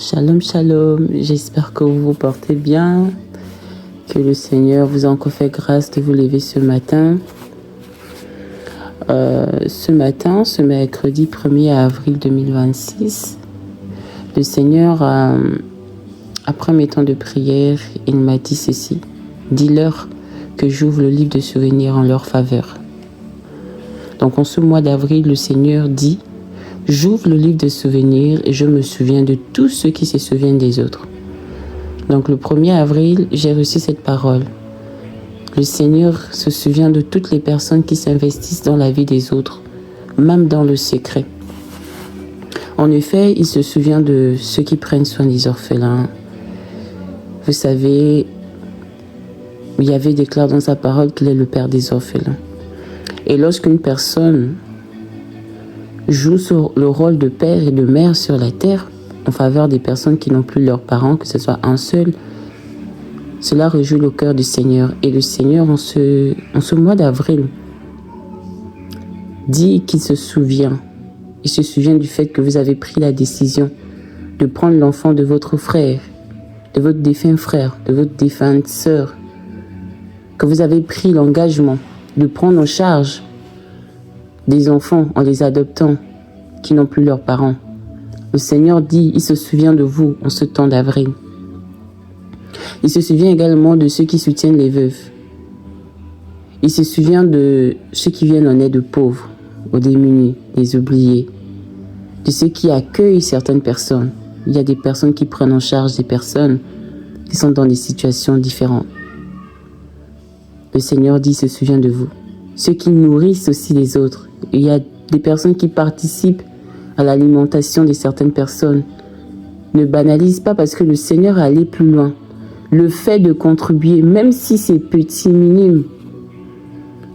Shalom, shalom, j'espère que vous vous portez bien, que le Seigneur vous a encore fait grâce de vous lever ce matin. Ce mercredi 1er avril 2026, le Seigneur, après mes temps de prière, il m'a dit ceci: dis-leur que j'ouvre le livre de souvenirs en leur faveur. Donc en ce mois d'avril, le Seigneur dit: j'ouvre le livre de souvenirs et je me souviens de tous ceux qui se souviennent des autres. Donc le 1er avril, j'ai reçu cette parole. Le Seigneur se souvient de toutes les personnes qui s'investissent dans la vie des autres, même dans le secret. En effet, il se souvient de ceux qui prennent soin des orphelins. Vous savez, Yahvé déclare dans sa parole qu'il est le Père des orphelins. Et lorsqu'une personne joue sur le rôle de père et de mère sur la terre en faveur des personnes qui n'ont plus leurs parents, que ce soit un seul, cela réjouit le cœur du Seigneur. Et le Seigneur, en ce mois d'avril, dit qu'il se souvient. Il se souvient du fait que vous avez pris la décision de prendre l'enfant de votre frère, de votre défunt frère, de votre défunte sœur, que vous avez pris l'engagement de prendre en charge des enfants en les adoptant qui n'ont plus leurs parents. Le Seigneur dit, il se souvient de vous en ce temps d'avril. Il se souvient également de ceux qui soutiennent les veuves. Il se souvient de ceux qui viennent en aide aux pauvres, aux démunis, les oubliés, de ceux qui accueillent certaines personnes. Il y a des personnes qui prennent en charge des personnes qui sont dans des situations différentes. Le Seigneur dit, il se souvient de vous. Ceux qui nourrissent aussi les autres. Il y a des personnes qui participent à l'alimentation de certaines personnes. Ne banalise pas parce que le Seigneur est allé plus loin. Le fait de contribuer, même si c'est petit, minime,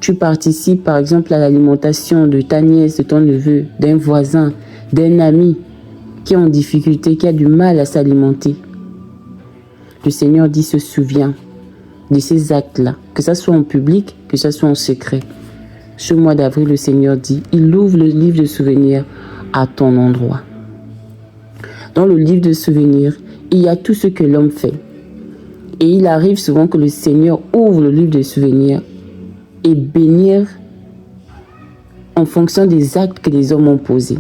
tu participes par exemple à l'alimentation de ta nièce, de ton neveu, d'un voisin, d'un ami qui est en difficulté, qui a du mal à s'alimenter. Le Seigneur dit, se souvient de ces actes-là, que ça soit en public, que ça soit en secret. Ce mois d'avril, le Seigneur dit, il ouvre le livre de souvenirs à ton endroit. Dans le livre de souvenirs, il y a tout ce que l'homme fait. Et il arrive souvent que le Seigneur ouvre le livre de souvenirs et bénir en fonction des actes que les hommes ont posés.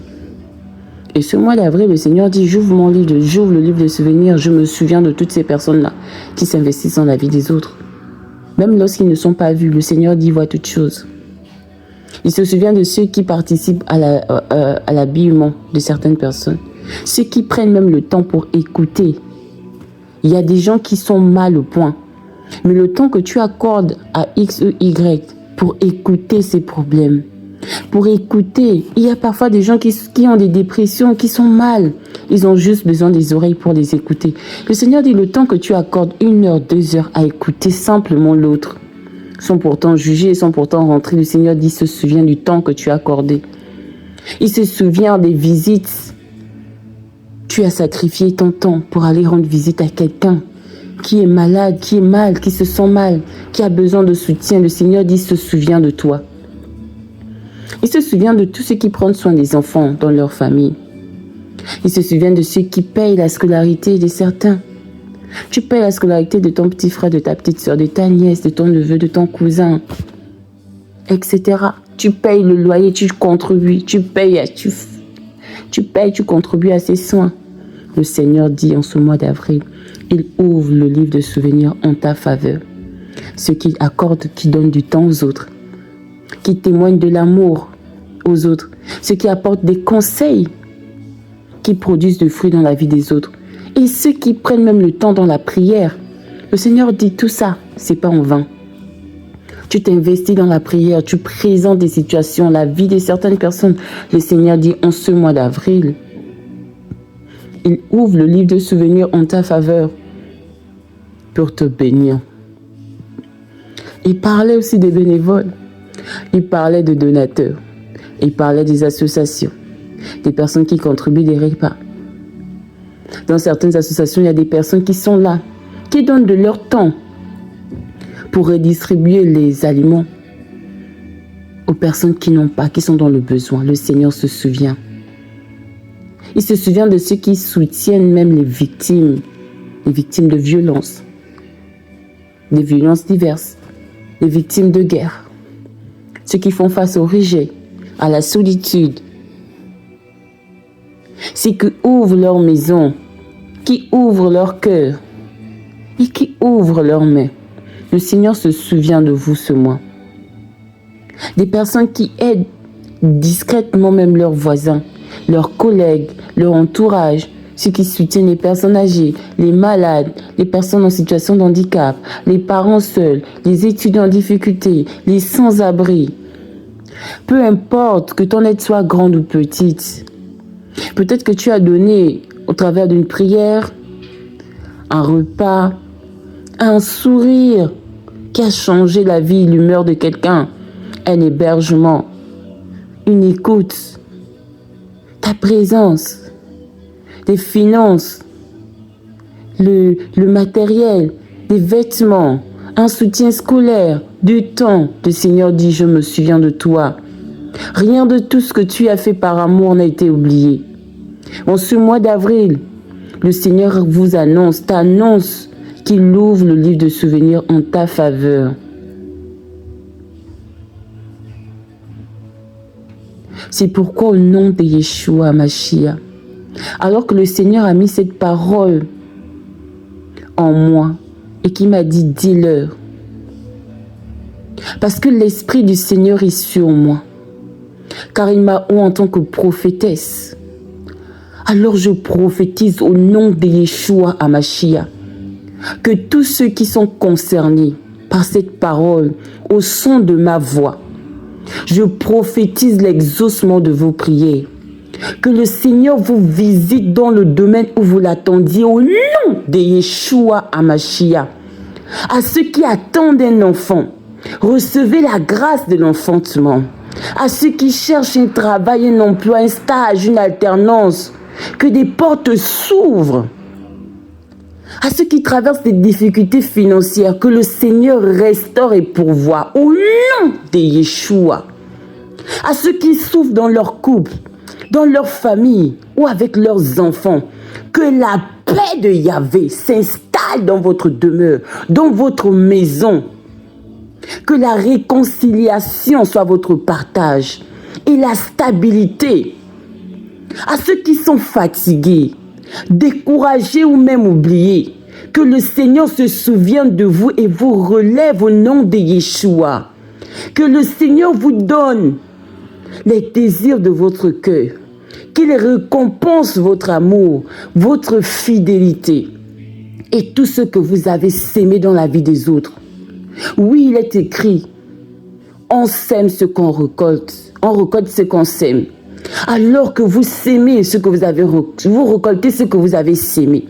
Et ce mois d'avril, le Seigneur dit, j'ouvre le livre de souvenirs, je me souviens de toutes ces personnes-là qui s'investissent dans la vie des autres. Même lorsqu'ils ne sont pas vus, le Seigneur dit, voit toutes choses. Il se souvient de ceux qui participent à l'habillement de certaines personnes. Ceux qui prennent même le temps pour écouter. Il y a des gens qui sont mal au point. Mais le temps que tu accordes à X ou Y pour écouter ces problèmes, pour écouter, il y a parfois des gens qui ont des dépressions, qui sont mal. Ils ont juste besoin des oreilles pour les écouter. Le Seigneur dit, le temps que tu accordes 1 heure, 2 heures à écouter simplement l'autre, sont pourtant jugés, sont pourtant rentrés. Le Seigneur dit, se souvient du temps que tu as accordé. Il se souvient des visites. Tu as sacrifié ton temps pour aller rendre visite à quelqu'un qui est malade, qui est mal, qui se sent mal, qui a besoin de soutien. Le Seigneur dit, se souvient de toi. Il se souvient de tous ceux qui prennent soin des enfants dans leur famille. Il se souvient de ceux qui payent la scolarité de certains. Tu payes la scolarité de ton petit frère, de ta petite soeur, de ta nièce, de ton neveu, de ton cousin, etc. Tu payes le loyer, tu contribues, tu contribues à ses soins. Le Seigneur dit en ce mois d'avril, il ouvre le livre de souvenirs en ta faveur. Ceux qui accordent, qui donnent du temps aux autres, qui témoignent de l'amour aux autres, ceux qui apportent des conseils, qui produisent des fruits dans la vie des autres. Et ceux qui prennent même le temps dans la prière. Le Seigneur dit tout ça, c'est pas en vain. Tu t'investis dans la prière, tu présentes des situations, la vie de certaines personnes. Le Seigneur dit en ce mois d'avril, il ouvre le livre de souvenirs en ta faveur pour te bénir. Il parlait aussi des bénévoles, il parlait de donateurs, il parlait des associations, des personnes qui contribuent des repas. Dans certaines associations, il y a des personnes qui sont là, qui donnent de leur temps pour redistribuer les aliments aux personnes qui n'ont pas, qui sont dans le besoin. Le Seigneur se souvient. Il se souvient de ceux qui soutiennent même les victimes de violences, des violences diverses, les victimes de guerre, ceux qui font face au rejet, à la solitude, ceux qui ouvrent leur maison, qui ouvrent leur cœur et qui ouvrent leurs mains. Le Seigneur se souvient de vous ce mois. Des personnes qui aident discrètement même leurs voisins, leurs collègues, leur entourage, ceux qui soutiennent les personnes âgées, les malades, les personnes en situation de handicap, les parents seuls, les étudiants en difficulté, les sans-abri. Peu importe que ton aide soit grande ou petite, peut-être que tu as donné au travers d'une prière, un repas, un sourire qui a changé la vie, l'humeur de quelqu'un, un hébergement, une écoute, ta présence, des finances, le matériel, des vêtements, un soutien scolaire, du temps. Le Seigneur dit, je me souviens de toi. Rien de tout ce que tu as fait par amour n'a été oublié. En ce mois d'avril, le Seigneur t'annonce qu'il ouvre le livre de souvenirs en ta faveur. C'est pourquoi au nom de Yeshua Mashiach, alors que le Seigneur a mis cette parole en moi et qui m'a dit, dis-leur. Parce que l'Esprit du Seigneur est sur moi, car il m'a oint en tant que prophétesse. Alors je prophétise au nom de Yeshua Mashiach que tous ceux qui sont concernés par cette parole, au son de ma voix, je prophétise l'exaucement de vos prières. Que le Seigneur vous visite dans le domaine où vous l'attendiez au nom de Yeshua Mashiach. À ceux qui attendent un enfant, recevez la grâce de l'enfantement. À ceux qui cherchent un travail, un emploi, un stage, une alternance, que des portes s'ouvrent. À ceux qui traversent des difficultés financières, que le Seigneur restaure et pourvoit au nom de Yeshua. À ceux qui souffrent dans leur couple, dans leur famille ou avec leurs enfants, que la paix de Yahvé s'installe dans votre demeure, dans votre maison. Que la réconciliation soit votre partage et la stabilité. À ceux qui sont fatigués, découragés ou même oubliés, que le Seigneur se souvienne de vous et vous relève au nom de Yeshua. Que le Seigneur vous donne les désirs de votre cœur, qu'il récompense votre amour, votre fidélité et tout ce que vous avez sémé dans la vie des autres. Oui, il est écrit, on sème ce qu'on récolte, on récolte ce qu'on sème. Alors que vous sémez ce que vous avez, vous récoltez ce que vous avez sémé.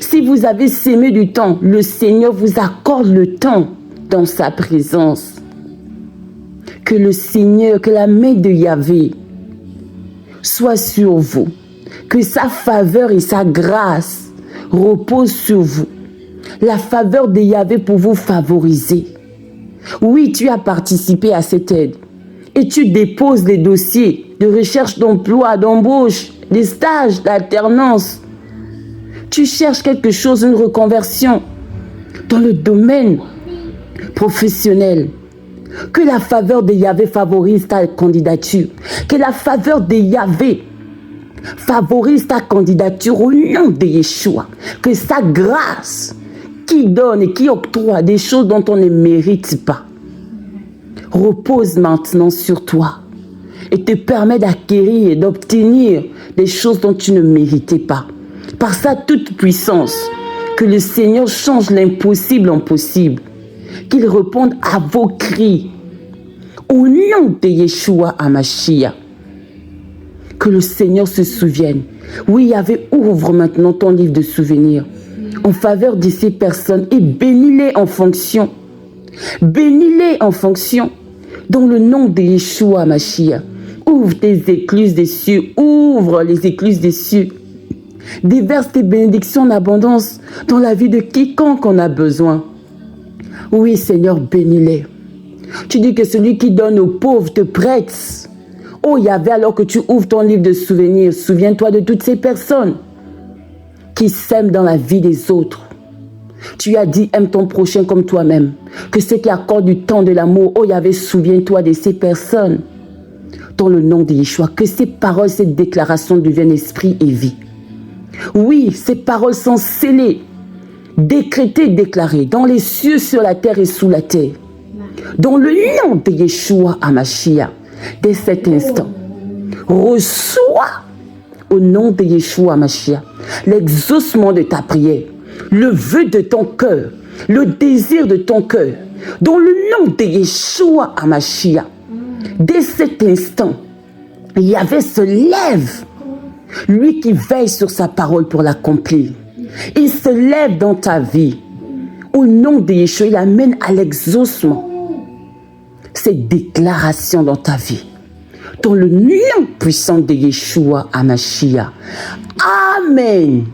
Si vous avez sémé du temps, le Seigneur vous accorde le temps dans sa présence. Que le Seigneur, que la main de Yahvé soit sur vous. Que sa faveur et sa grâce reposent sur vous. La faveur de Yahvé pour vous favoriser. Oui, tu as participé à cette aide. Et tu déposes les dossiers de recherche d'emploi, d'embauche, des stages, d'alternance. Tu cherches quelque chose, une reconversion dans le domaine professionnel. Que la faveur de Yahvé favorise ta candidature. Que la faveur de Yahvé favorise ta candidature au nom de Yeshua. Que sa grâce qui donne et qui octroie des choses dont on ne mérite pas repose maintenant sur toi et te permet d'acquérir et d'obtenir des choses dont tu ne méritais pas. Par sa toute puissance, que le Seigneur change l'impossible en possible, qu'il réponde à vos cris au nom de Yeshua Mashiach. Que le Seigneur se souvienne. Oui, Yahvé, ouvre maintenant ton livre de souvenirs en faveur de ces personnes et bénis-les en fonction. Bénis-les en fonction. Dans le nom de Yeshua Mashiach, ouvre tes écluses des cieux, ouvre les écluses des cieux. Déverse tes bénédictions en abondance dans la vie de quiconque en a besoin. Oui, Seigneur, bénis-les. Tu dis que celui qui donne aux pauvres te prête Oh Yahvé, alors que tu ouvres ton livre de souvenirs, souviens-toi de toutes ces personnes qui s'aiment dans la vie des autres. Tu as dit, aime ton prochain comme toi-même. Que ceux qui accordent du temps de l'amour, oh Yahvé, souviens-toi de ces personnes. Dans le nom de Yeshua, que ces paroles, cette déclaration deviennent esprit et vie. Oui, ces paroles sont scellées, décrétées, déclarées dans les cieux, sur la terre et sous la terre. Dans le nom de Yeshua HaMashiach, dès cet instant, reçois au nom de Yeshua HaMashiach l'exaucement de ta prière, le vœu de ton cœur, le désir de ton cœur. Dans le nom de Yeshua HaMashiach, dès cet instant, Yahvé se lève, lui qui veille sur sa parole pour l'accomplir. Il se lève dans ta vie. Au nom de Yeshua, il amène à l'exaucement cette déclaration dans ta vie. Dans le nom puissant de Yeshua HaMashiach. Amen.